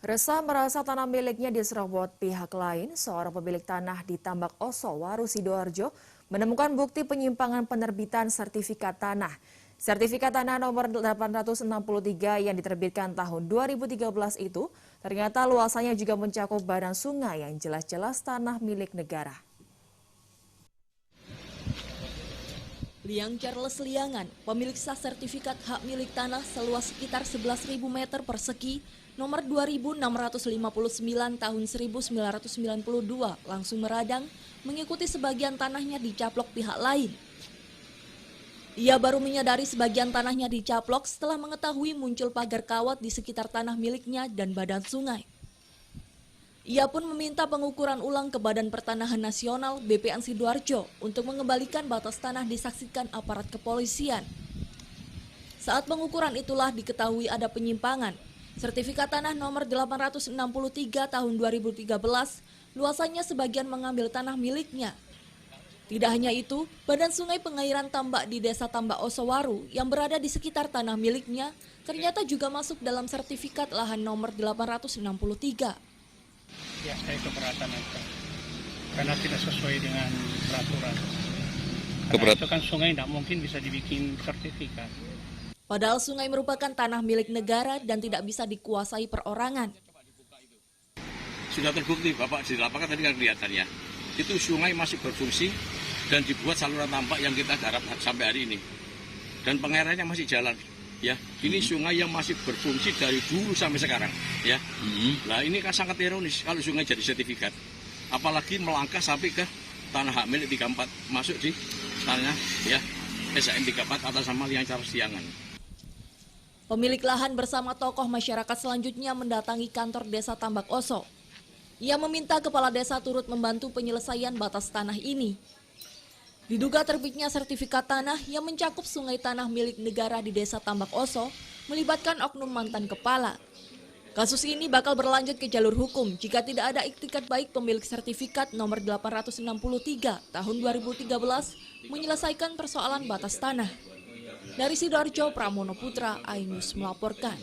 Resah merasa tanah miliknya diserobot pihak lain, seorang pemilik tanah di Tambak Oso, Waru, Sidoarjo, menemukan bukti penyimpangan penerbitan sertifikat tanah. Sertifikat tanah nomor 863 yang diterbitkan tahun 2013 itu, ternyata luasannya juga mencakup badan sungai yang jelas-jelas tanah milik negara. Liang Charles Liangan, pemilik sah sertifikat hak milik tanah seluas sekitar 11.000 meter persegi, nomor 2659 tahun 1992, langsung meradang, mengikuti sebagian tanahnya dicaplok pihak lain. Ia baru menyadari sebagian tanahnya dicaplok setelah mengetahui muncul pagar kawat di sekitar tanah miliknya dan badan sungai. Ia pun meminta pengukuran ulang ke Badan Pertanahan Nasional BPN Sidoarjo untuk mengembalikan batas tanah disaksikan aparat kepolisian. Saat pengukuran itulah diketahui ada penyimpangan. Sertifikat tanah nomor 863 tahun 2013, luasannya sebagian mengambil tanah miliknya. Tidak hanya itu, badan sungai pengairan tambak di Desa Tambak Oso Waru yang berada di sekitar tanah miliknya ternyata juga masuk dalam sertifikat lahan nomor 863. Ya, saya keberatan itu karena tidak sesuai dengan peraturan. Karena itu kan sungai tidak mungkin bisa dibikin sertifikat. Padahal sungai merupakan tanah milik negara dan tidak bisa dikuasai perorangan. Sudah terbukti, Bapak, di lapangan tadi kan kelihatannya. Itu sungai masih berfungsi dan dibuat saluran tambak yang kita garap sampai hari ini. Dan pengairannya masih jalan. Ya, ini sungai yang masih berfungsi dari dulu sampai sekarang, ya. Nah, ini kan sangat ironis kalau sungai jadi sertifikat. Apalagi melangkah sampai ke tanah hak milik 34 masuk di tanah ya SHM 34 atas nama Liang Charles Liangan. Pemilik lahan bersama tokoh masyarakat selanjutnya mendatangi kantor Desa Tambak Oso. Ia meminta kepala desa turut membantu penyelesaian batas tanah ini. Diduga terbitnya sertifikat tanah yang mencakup sungai tanah milik negara di Desa Tambak Oso melibatkan oknum mantan kepala. Kasus ini bakal berlanjut ke jalur hukum jika tidak ada iktikat baik pemilik sertifikat nomor 863 tahun 2013 menyelesaikan persoalan batas tanah. Dari Sidoarjo, Pramono Putra, iNews melaporkan.